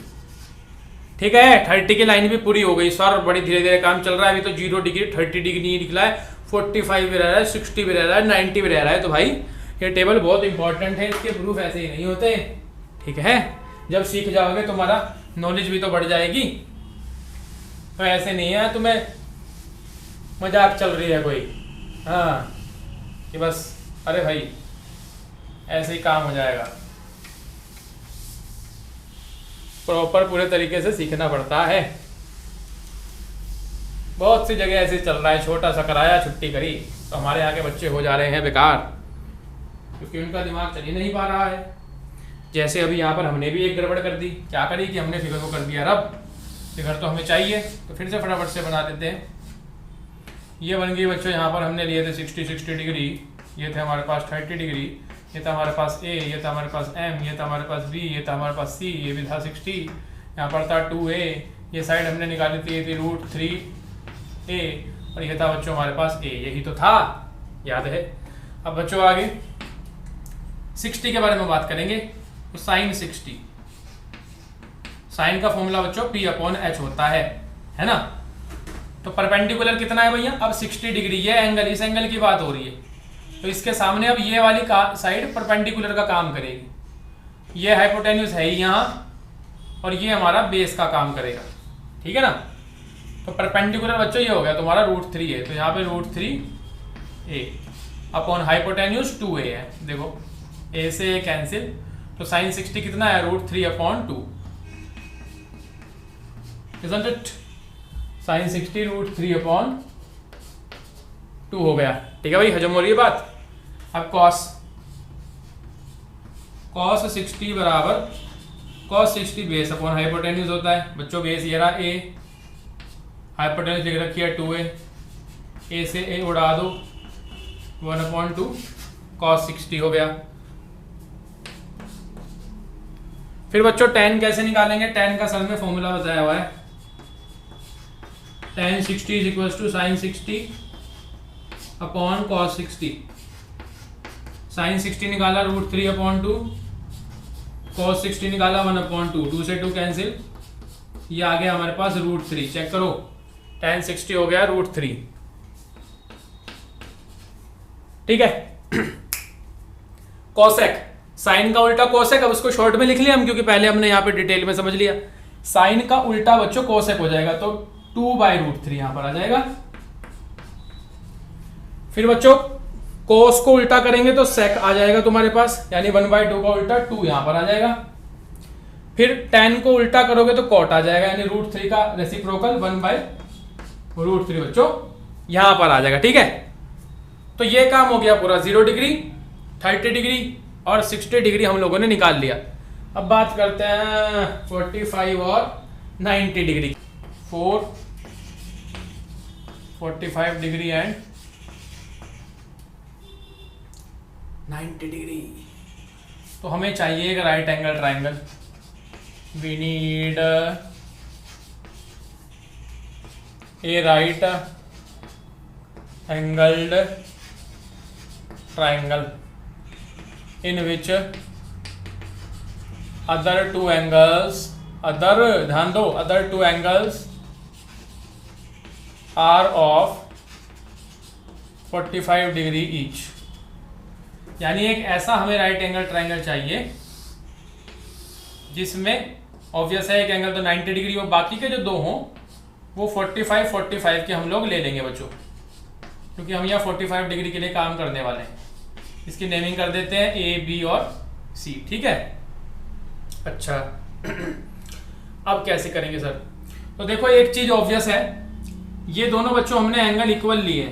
ठीक है। 30 की लाइन भी पूरी हो गई सर, बड़ी धीरे धीरे काम चल रहा है। अभी तो 0 डिग्री 30 डिग्री नहीं निकला है, 45 भी रह रहा है, 60 भी रह रहा है, 90 भी रह रहा है। तो भाई ये टेबल बहुत इंपॉर्टेंट है, इसके प्रूफ ऐसे ही नहीं होते, ठीक है। जब सीख जाओगे तुम्हारा नॉलेज भी तो बढ़ जाएगी, तो ऐसे नहीं है तुम्हें मजाक चल रही है कोई, हाँ कि बस अरे भाई ऐसे ही काम हो जाएगा। प्रॉपर पूरे तरीके से सीखना पड़ता है। बहुत सी जगह ऐसे चल रहा है, छोटा सा कराया छुट्टी करी, तो हमारे यहाँ के बच्चे हो जा रहे हैं बेकार, क्योंकि उनका दिमाग चल ही नहीं पा रहा है। जैसे अभी यहाँ पर हमने भी एक गड़बड़ कर दी। क्या करी कि हमने फिगर को कर दिया रब, फिगर तो हमें चाहिए, तो फिर से फटाफट से बना देते हैं। ये बन गई बच्चों, यहाँ पर हमने लिए थे 60 डिग्री, ये थे हमारे पास 30 डिग्री, ये था हमारे पास ए, ये था हमारे पास एम, ये था हमारे पास बी, ये था हमारे पास सी, ये भी था 60, यहाँ पर था 2a, ये साइड हमने निकाली थी, ये थी √3a, और ये था बच्चों हमारे पास a, यही तो था, याद है। अब बच्चों आगे 60 के बारे में बात करेंगे। तो साइन 60, साइन का फॉर्मूला बच्चों P/H होता है ना। तो परपेंडिकुलर कितना है भैया, अब 60 डिग्री, ये एंगल, इस एंगल की बात हो रही है, तो इसके सामने अब ये वाली साइड परपेंडिकुलर का काम करेगी। ये हाइपोटेन्यूज है ही यहाँ, और ये हमारा बेस का काम करेगा, ठीक है ना। तो परपेंडिकुलर बच्चों ये हो गया तुम्हारा √3 है, तो यहाँ पे √3a अपॉन हाइपोटेन्यूज 2a है। देखो a से a कैंसिल, तो साइन 60 कितना है, √3/2, isn't it? साइन 60 √3/2 हो गया, ठीक है भाई, हजम हो रही है बात। अब cos 60 बराबर cos 60 बेस अपॉन हाइपोटेन्यूज होता है बच्चों। बेस ये रहा a, हाइपोटेन्यूज लिख रखी है 2a, a से a उड़ा दो, 1/2 cos 60 हो गया। फिर बच्चों tan कैसे निकालेंगे, tan का सर में फॉर्मूला बताया हुआ है, tan 60 = sin 60 upon cos 60। sin 60 निकाला √3/2, cos 60 निकाला 1/2, 2 से 2 कैंसिल, ये आ गया हमारे पास √3। चेक करो, tan 60 हो गया √3, ठीक है। cosec, साइन का उल्टा cosec, अब इसको शॉर्ट में लिख लिया हम, क्योंकि पहले हमने यहाँ पे डिटेल में समझ लिया। साइन का उल्टा बच्चों cosec हो जाएगा, तो 2/√3 यहां पर आ जाएगा। फिर बच्चों cos को उल्टा करेंगे तो sec आ जाएगा तुम्हारे पास, यानी 1/2 का उल्टा 2 यहां पर आ जाएगा। फिर tan को उल्टा करोगे तो cot आ जाएगा, यानी √3 का रेसिप्रोकल 1/√3 बच्चों यहां पर आ जाएगा, ठीक है। तो ये काम हो गया पूरा, 0 डिग्री, 30 डिग्री और 60 डिग्री हम लोगों ने निकाल लिया। अब बात करते हैं 45 और 90 डिग्री, 45 डिग्री एंड 90 डिग्री। तो हमें चाहिए एक right angle triangle, we need a right angled triangle in which other two angles, ध्यान दो, other two angles are of 45 degree each। यानी एक ऐसा हमें राइट एंगल ट्राइंगल चाहिए जिसमें ऑब्वियस है एक एंगल तो 90 डिग्री हो, बाकी के जो दो हों वो 45 के हम लोग ले लेंगे बच्चों, क्योंकि हम यहाँ 45 डिग्री के लिए काम करने वाले हैं। इसकी नेमिंग कर देते हैं ए, बी और सी, ठीक है। अच्छा अब कैसे करेंगे सर, तो देखो एक चीज ऑब्वियस है, ये दोनों बच्चों हमने एंगल इक्वल लिए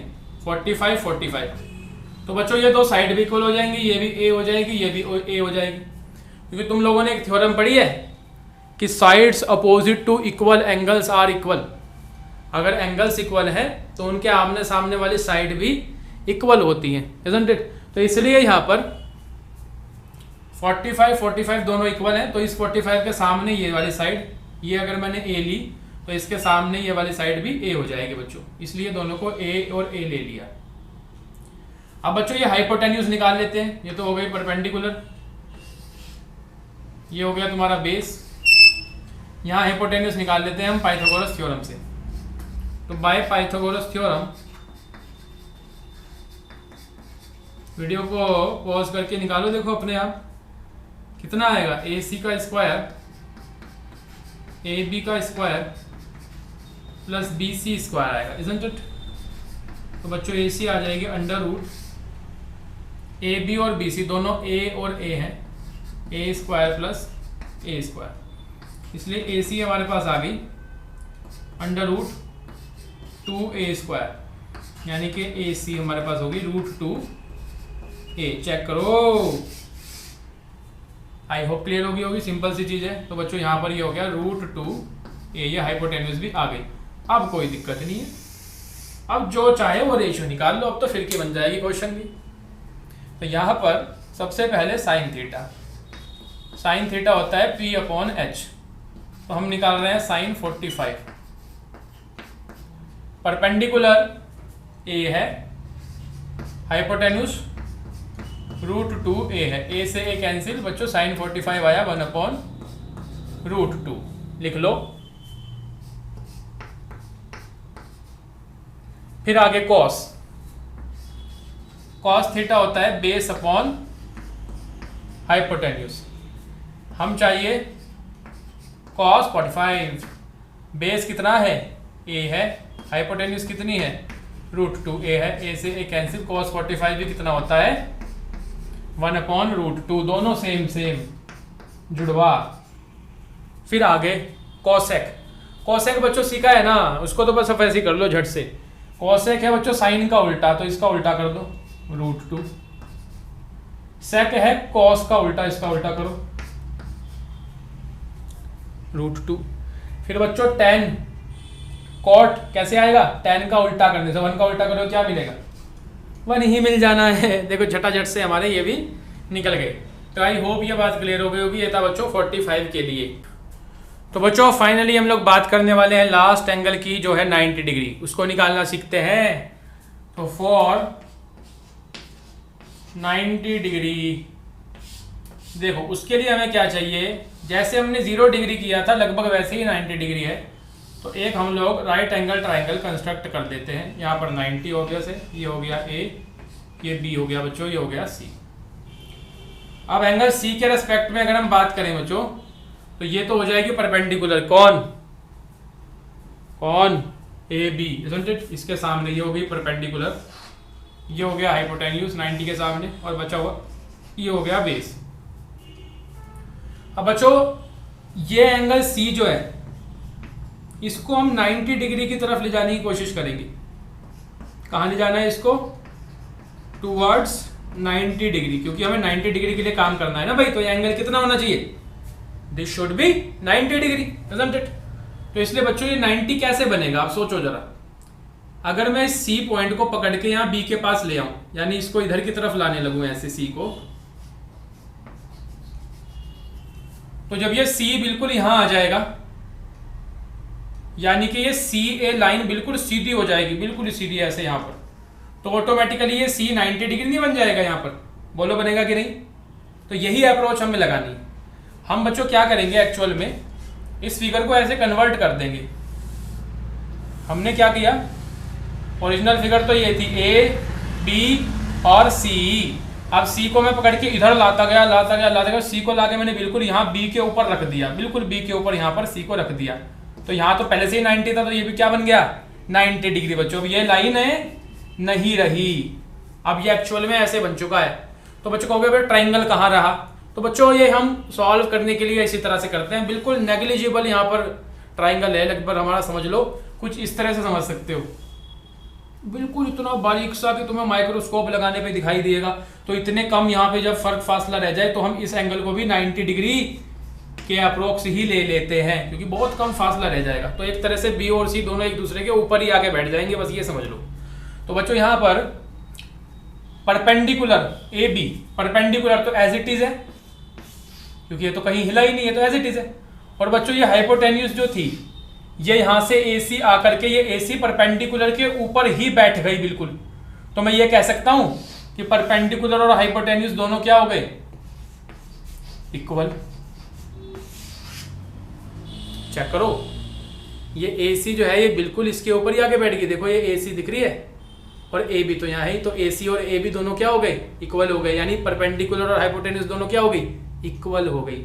45। तो बच्चों ये दो साइड भी इक्वल हो जाएंगी, ये भी ए हो जाएगी, ये भी ए हो जाएगी, क्योंकि तुम लोगों ने एक थ्योरम पढ़ी है कि sides opposite to equal angles are equal. अगर एंगल्स इक्वल हैं तो उनके आमने सामने वाली साइड भी इक्वल होती हैं, इजंट इट। तो इसलिए यहाँ पर 45 दोनों इक्वल हैं, तो इस 45 के सामने ये वाली साइड, ये अगर मैंने ए ली तो इसके सामने ये वाली साइड भी ए हो जाएगी बच्चों, इसलिए दोनों को ए और ए ले लिया। अब बच्चों ये हाइपोटेन्यूज निकाल लेते हैं, ये तो हो गई परपेंडिकुलर, ये हो गया तुम्हारा बेस। यहाँ हाइपोटेन्यूज निकाल लेते हैं हम पाइथागोरस थ्योरम से। तो बाय पाइथागोरस थ्योरम, वीडियो को पॉज करके निकालो, देखो अपने आप कितना आएगा, ए सी का स्क्वायर ए बी का square plus B C square आएगा, इजंट इट। तो बच्चों ए सी आ जाएगी √, ए बी और बी सी दोनों ए और ए हैं, ए स्क्वायर प्लस ए स्क्वायर, इसलिए ए सी हमारे पास आ गई अंडर रूट 2a स्क्वायर, यानी कि ए सी हमारे पास होगी √2a। चेक करो, आई होप क्लियर होगी सिंपल सी चीज है। तो बच्चों यहाँ पर ये हो गया √2a, ये हाइपोटेन्यूज भी आ गई। अब कोई दिक्कत नहीं है, अब जो चाहे वो रेशियो निकाल लो, अब तो फिर की बन जाएगी क्वेश्चन की। तो यहाँ पर सबसे पहले साइन थीटा, साइन थीटा होता है P/H, तो हम निकाल रहे हैं साइन 45। परपेंडिकुलर ए है, हाइपोटेन्यूज √2a है, ए से ए कैंसिल, बच्चों साइन 45 आया 1/√2, लिख लो। फिर आगे कॉस, कॉस थीटा होता है बेस अपॉन हाइपोटेन्यूज। हम चाहिए कॉस 45, बेस कितना है a है, हाइपोटेन्यूज कितनी है √2a है, a से a कैंसिल, कॉस 45 भी कितना होता है 1/√2, दोनों सेम जुड़वा। फिर आगे कॉसेक, कॉसेक बच्चों सीखा है ना, उसको तो बस अब ऐसे ही कर लो झट से। कॉसेक है बच्चों साइन का उल्टा, तो इसका उल्टा कर दो √2। सेक है कॉस का उल्टा, इसका उल्टा करो √2। फिर बच्चों टेन, कॉट कैसे आएगा, टेन का उल्टा करने से, 1 का उल्टा करो क्या मिलेगा 1 ही मिल जाना है। देखो झटाझट से हमारे ये भी निकल गए। तो आई होप ये बात क्लियर हो गई होगी। ये था बच्चों 45 के लिए। तो बच्चों फाइनली हम लोग बात करने वाले हैं लास्ट एंगल की, जो है 90 डिग्री, उसको निकालना सीखते हैं। तो फॉर 90 डिग्री, देखो उसके लिए हमें क्या चाहिए, जैसे हमने 0 डिग्री किया था लगभग वैसे ही 90 डिग्री है। तो एक हम लोग राइट एंगल ट्राइंगल कंस्ट्रक्ट कर देते हैं। यहाँ पर 90 हो गया से, ये हो गया A, ये B हो गया बच्चों, ये हो गया C। अब एंगल C के रेस्पेक्ट में अगर हम बात करें बच्चों, तो ये तो हो जाएगी परपेंडिकुलर, कौन AB, isn't it? इसके सामने ये हो गई परपेंडिकुलर, ये हो गया हाइपोटेन्यूज 90 के सामने, और बचा हुआ ये हो गया बेस। अब बच्चों ये एंगल C जो है, इसको हम 90 डिग्री की तरफ ले जाने की कोशिश करेंगे। कहाँ ले जाना है इसको, टूवर्ड्स 90 डिग्री, क्योंकि हमें 90 डिग्री के लिए काम करना है ना भाई। तो ये एंगल कितना होना चाहिए, this should be 90 degree, isn't it? तो इसलिए बच्चों ये 90 कैसे बनेगा, आप सोचो जरा। अगर मैं इस C पॉइंट को पकड़ के यहाँ B के पास ले आऊं, यानी इसको इधर की तरफ लाने लगूं ऐसे C को, तो जब ये C बिल्कुल यहां आ जाएगा, यानी कि ये CA लाइन बिल्कुल सीधी हो जाएगी, बिल्कुल सीधी ऐसे यहाँ पर, तो ऑटोमेटिकली ये C 90 डिग्री नहीं बन जाएगा यहाँ पर, बोलो बनेगा कि नहीं। तो यही अप्रोच हमें लगानी है। हम बच्चों क्या करेंगे एक्चुअल में, इस फिगर को ऐसे कन्वर्ट कर देंगे। हमने क्या किया, ओरिजिनल फिगर तो ये थी A, B और C। अब C को मैं पकड़ के इधर लाता गया, C को लाके मैंने बिल्कुल यहाँ B के ऊपर रख दिया, बिल्कुल B के ऊपर यहाँ पर C को रख दिया। तो यहाँ तो पहले से ही 90 था, तो ये भी क्या बन गया 90 डिग्री बच्चों। अब ये लाइन है नहीं रही, अब ये एक्चुअल में ऐसे बन चुका है। तो बच्चों कहोगे भाई ट्राइंगल कहाँ रहा, तो बच्चों ये हम सॉल्व करने के लिए इसी तरह से करते हैं। बिल्कुल नेग्लिजिबल यहाँ पर ट्राइंगल है, लगभग हमारा समझ लो कुछ इस तरह से समझ सकते हो, बिल्कुल इतना बारीक सा कि तुम्हें माइक्रोस्कोप लगाने पे दिखाई देगा। तो इतने कम यहाँ पे जब फर्क फासला रह जाए, तो हम इस एंगल को भी 90 डिग्री के अप्रोक्स ही ले लेते हैं, क्योंकि बहुत कम फासला रह जाएगा। तो एक तरह से B और C दोनों एक दूसरे के ऊपर ही आके बैठ जाएंगे, बस ये समझ लो। तो बच्चों यहाँ पर परपेंडिकुलर AB, परपेंडिकुलर तो एज इट इज है, क्योंकि ये तो कहीं हिला ही नहीं है, तो एज इट इज है। और बच्चों ये हाइपोटेन्यूज जो थी, ये यहां से AC आकर के ये AC परपेंडिकुलर के ऊपर ही बैठ गई बिल्कुल। तो मैं ये कह सकता हूं कि परपेंडिकुलर और हाइपोटेन्यूज दोनों क्या हो गए, इक्वल। चेक करो, ये AC जो है ये बिल्कुल इसके ऊपर ही आके बैठ गई। देखो ये AC दिख रही है और AB तो यहाँ है, तो AC और AB दोनों क्या हो गए, इक्वल हो गए। यानी परपेंडिकुलर और हाइपोटेन्यूज दोनों क्या हो गई, इक्वल हो गई।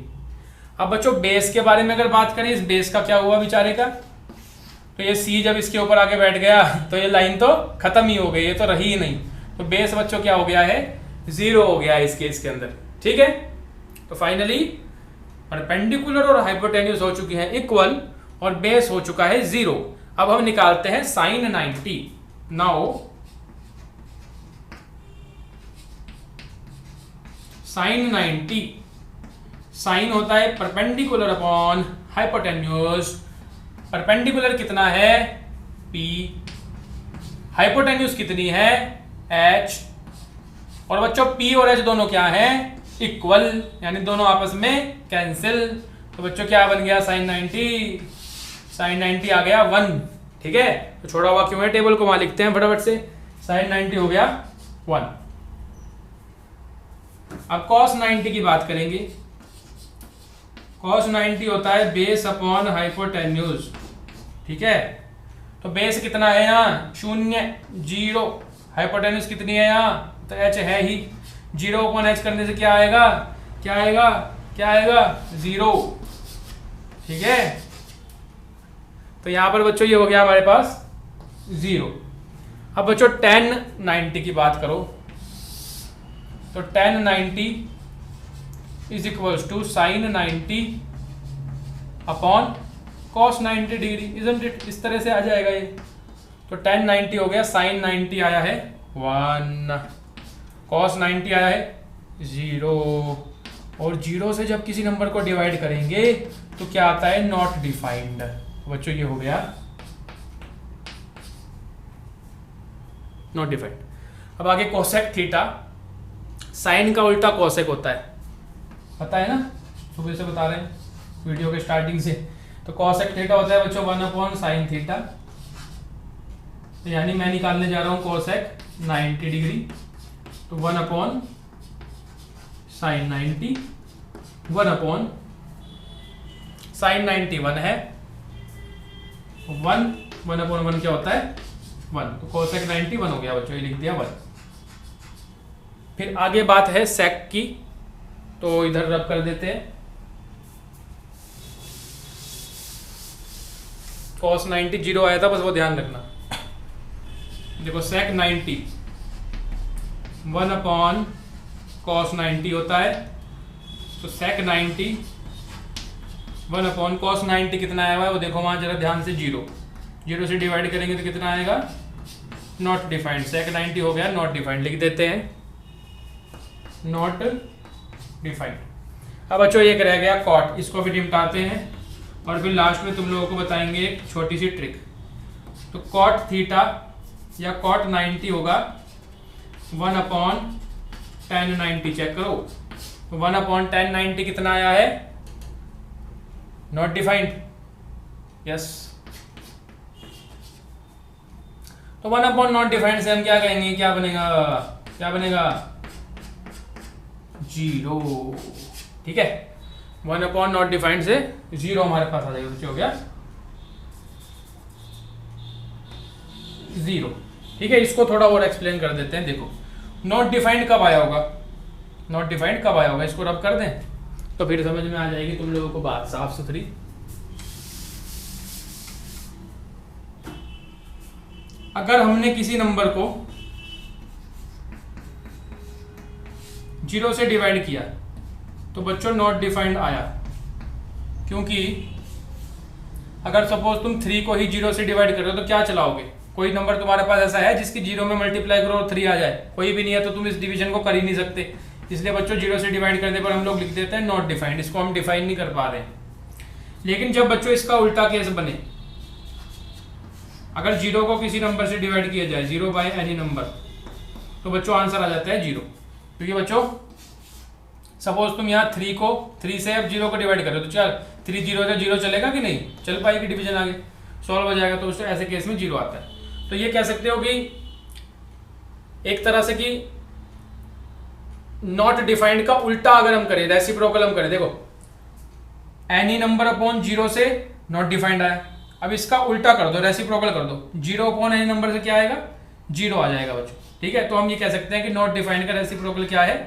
अब बच्चों बेस के बारे में अगर बात करें, इस बेस का क्या हुआ बेचारे का, तो ये C जब इसके ऊपर आके बैठ गया तो ये लाइन तो खत्म ही हो गई, ये तो रही ही नहीं। तो बेस बच्चों क्या हो गया है 0 हो गया इस केस के अंदर। ठीक है, तो फाइनली परपेंडिकुलर और हाइपोटेन्यूज हो चुकी है इक्वल और बेस हो चुका है 0। अब हम निकालते हैं साइन 90। नाउ साइन 90, साइन होता है परपेंडिकुलर अपॉन हाइपोटेन्यूज। परपेंडिकुलर कितना है p, हाइपोटेन्यूज कितनी है h, और बच्चों p और h दोनों क्या है इक्वल, यानी दोनों आपस में कैंसिल। तो बच्चों क्या बन गया साइन 90, साइन 90 आ गया 1। ठीक है, तो छोड़ा हुआ क्यों है टेबल को, वहां लिखते हैं फटाफट से। साइन 90 हो गया 1। अब कॉस 90 की बात करेंगे। कॉस 90 होता है बेस अपॉन हाइपोटेन्यूज। ठीक है, तो बेस कितना है यहाँ 0 0, हाइपोटेन्यूज कितनी है यहाँ तो h है ही, 0 अपॉन h करने से क्या आएगा, क्या आएगा, क्या आएगा 0। ठीक है, तो यहां पर बच्चों ये हो गया हमारे पास 0। अब बच्चों tan 90 की बात करो, तो tan 90 is equals to sine 90 upon cos 90 degree, isn't it, इस तरह से आ जाएगा ये। तो tan 90 हो गया, साइन 90 आया है 1, cos 90 आया है 0, और 0 से जब किसी नंबर को डिवाइड करेंगे तो क्या आता है नॉट डिफाइंड। बच्चों ये हो गया नॉट डिफाइंड। अब आगे कोसेक थीटा, साइन का उल्टा कोसेक होता है, पता है ना, सुबह से बता रहे हैं वीडियो के स्टार्टिंग से। तो कोसेक थीटा होता है बच्चों 1 अपॉन साइन थीटा, तो यानी मैं निकालने जा रहा हूं कोसेक 90 डिग्री, तो 1 अपॉन साइन 90, 1 अपॉन साइन 90 1 है, 1 अपॉन 1 क्या होता है 1, तो कोसेक 90 1 हो गया बच्चों, ये लिख दिया 1। फिर आगे बात है सेक की, तो इधर रब कर देते हैं। cos 90 0 आया था, बस वो ध्यान रखना। देखो sec 90 1 अपॉन cos 90 होता है, तो sec 90 1 अपॉन cos 90 कितना आया हुआ है वो देखो वहां जरा ध्यान से, 0 से डिवाइड करेंगे तो कितना आएगा नॉट डिफाइंड। sec 90 हो गया नॉट डिफाइंड, लिख देते हैं नॉट डिफाइंड। अब बच्चों एक रह गया कॉट, इसको भी निपटाते हैं और फिर लास्ट में तुम लोगों को बताएंगे एक छोटी सी ट्रिक। तो कॉट थीटा या कॉट 90 होगा 1 अपॉन tan 90, चेक करो, तो 1 अपॉन tan 90 कितना आया है नॉट डिफाइंड, यस। तो 1 अपॉन नॉट डिफाइंड से हम क्या कहेंगे, क्या बनेगा, क्या बनेगा 0। ठीक है, 1 अपॉन नॉट डिफाइंड से 0 हमारे पास आ जाएगा, तो हो गया 0। ठीक है, इसको थोड़ा और एक्सप्लेन कर देते हैं। देखो नॉट डिफाइंड कब आया होगा, नॉट डिफाइंड कब आया होगा, इसको रब कर दें तो फिर समझ में आ जाएगी तुम लोगों को बात साफ सुथरी। अगर हमने किसी नंबर को 0 से डिवाइड किया तो बच्चों नॉट डिफाइंड आया, क्योंकि अगर सपोज तुम 3 को ही 0 से डिवाइड कर रहे हो तो क्या चलाओगे, कोई नंबर तुम्हारे पास ऐसा है जिसकी 0 में मल्टीप्लाई करो और 3 आ जाए, कोई भी नहीं है, तो तुम इस डिवीजन को कर ही नहीं सकते। इसलिए बच्चों 0 से डिवाइड करने पर हम लोग लिख देते हैं नॉट डिफाइंड, इसको हम डिफाइन नहीं कर पा रहे हैं। लेकिन जब बच्चों इसका उल्टा केस बने, अगर 0 को किसी नंबर से डिवाइड किया जाए 0 बाय एनी नंबर, तो बच्चों आंसर आ जाता है 0। क्योंकि बच्चों सपोज तुम यहाँ 3 को 3 से अब 0 को डिवाइड करो तो चल 3 0 से 0 चलेगा कि नहीं, चल पाएगी, डिवीजन आगे सॉल्व हो जाएगा, तो उससे ऐसे केस में 0 आता है। तो ये कह सकते हो कि एक तरह से कि नॉट डिफाइंड का उल्टा अगर हम करें, रेसिप्रोकल हम करें, देखो एनी नंबर अपॉन 0 से नॉट डिफाइंड आया, अब इसका उल्टा कर दो, रेसिप्रोकल कर दो, 0 अपॉन एनी नंबर से क्या आएगा 0 आ जाएगा बच्चों। ठीक है, तो हम ये कह सकते हैं कि नॉट डिफाइंड का रेसिप्रोकल क्या है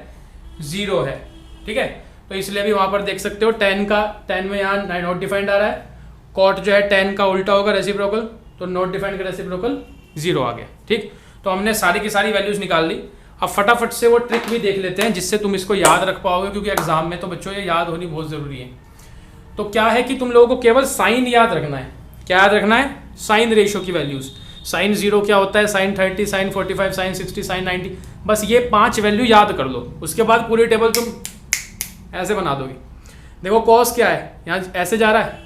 0 है। ठीक है, तो इसलिए भी वहां पर देख सकते हो tan में यहाँ नॉट डिफाइंड आ रहा है, कॉट जो है tan का उल्टा होगा रेसिप्रोकल, तो नॉट डिफाइंड का रेसिप्रोकल 0 आ गया। ठीक, तो हमने सारी की सारी वैल्यूज निकाल ली। अब फटाफट से वो ट्रिक भी देख लेते हैं जिससे तुम इसको याद रख पाओगे, क्योंकि एग्जाम में तो बच्चों ये याद होनी बहुत ज़रूरी है। तो क्या है कि तुम लोगों को केवल साइन याद रखना है। क्या याद रखना है? साइन रेशियो की वैल्यूज़। साइन 0 क्या होता है, साइन 30, साइन 45, साइन 60, साइन 90, बस ये 5 वैल्यू याद कर लो। उसके बाद पूरी टेबल तुम ऐसे बना दोगे। देखो कॉस क्या है, यहाँ ऐसे जा रहा है,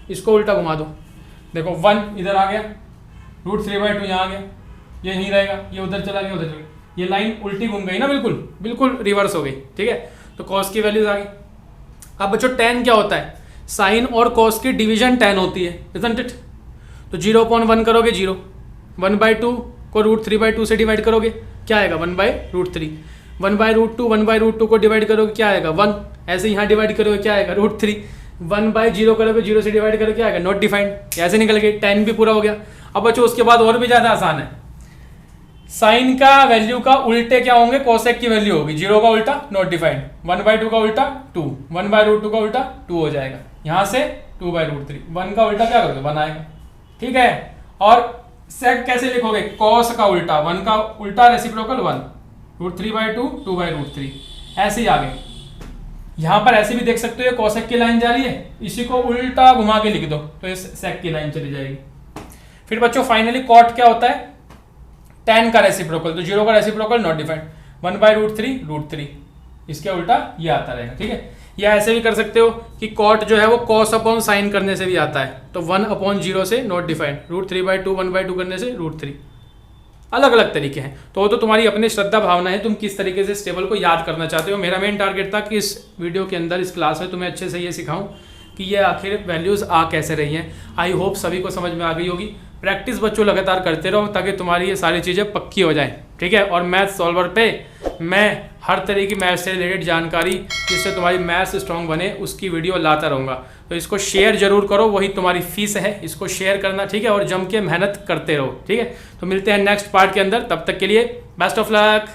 इसको उल्टा घुमा दो। देखो 1 इधर आ गया, √3/2 यहाँ आ गया, ये नहीं रहेगा, ये उधर चला गया, उधर चला गया, ये लाइन उल्टी घूम गई ना, बिल्कुल बिल्कुल रिवर्स हो गई। ठीक है, तो कॉस की वैल्यूज आ गई। अब बच्चों tan क्या होता है? साइन और कॉस की डिवीजन tan होती है, इजंट इट? तो 0.1 करोगे 0, 1/2 को √3/2 से डिवाइड करोगे, क्या आएगा? 1/√3, 1/√2, 1/√2 को डिवाइड करोगे, क्या आएगा? 1। ऐसे यहाँ डिवाइड करोगे, क्या आएगा? √3, 1/0 करोगे, 0 से डिवाइड करोगे, क्या आएगा? Not defined. ऐसे निकल गई, tan भी पूरा हो गया। अब बच्चों उसके बाद और भी ज़्यादा आसान है। साइन का वैल्यू का उल्टे क्या होंगे? कोसेक की वैल्यू होगी। 0 का उल्टा नॉट डिफाइंड, 1/2 का उल्टा 2, 1/√2 का उल्टा 2 हो जाएगा। यहाँ से 2/√3, 1 का उल्टा क्या करोगे? 1 आएगा। ठीक है, और सेक कैसे लिखोगे? कॉस का उल्टा, 1 का उल्टा रेसिप्रोकल 1, √3/2, 2/√3, ऐसे ही आ गए। यहाँ पर ऐसे भी देख सकते हो, कोसेक की लाइन जा रही है, इसी को उल्टा घुमा के लिख दो तो इस सेक की लाइन चली जाएगी। फिर बच्चों फाइनली कॉट क्या होता है? tan का रेसिप्रोकल, तो 0 का रेसिप्रोकल नॉट डिफाइंड, 1/√3, √3, इसके उल्टा ये आता रहेगा। ठीक है, या ऐसे भी कर सकते हो कि कॉट जो है वो कॉस अपॉन साइन करने से भी आता है, तो 1/0 से नॉट डिफाइंड, √3/2, 1/2 करने से √3। अलग अलग तरीके हैं, तो वो तो तुम्हारी अपनी श्रद्धा भावना है, तुम किस तरीके से इस टेबल को याद करना चाहते हो। मेरा मेन टारगेट था कि इस वीडियो के अंदर, इस क्लास में तुम्हें अच्छे से ये सिखाऊं कि ये आखिर वैल्यूज़ आ कैसे रही हैं। आई होप सभी को समझ में आ गई होगी। प्रैक्टिस बच्चों लगातार करते रहो ताकि तुम्हारी ये सारी चीज़ें पक्की हो जाएं। ठीक है, और मैथ सॉल्वर पे मैं हर तरह की मैथ से रिलेटेड जानकारी, जिससे तुम्हारी मैथ्स स्ट्रॉन्ग बने, उसकी वीडियो लाता रहूँगा। तो इसको शेयर जरूर करो, वही तुम्हारी फीस है, इसको शेयर करना। ठीक है, और जम के मेहनत करते रहो। ठीक है, तो मिलते हैं नेक्स्ट पार्ट के अंदर, तब तक के लिए बेस्ट ऑफ लक।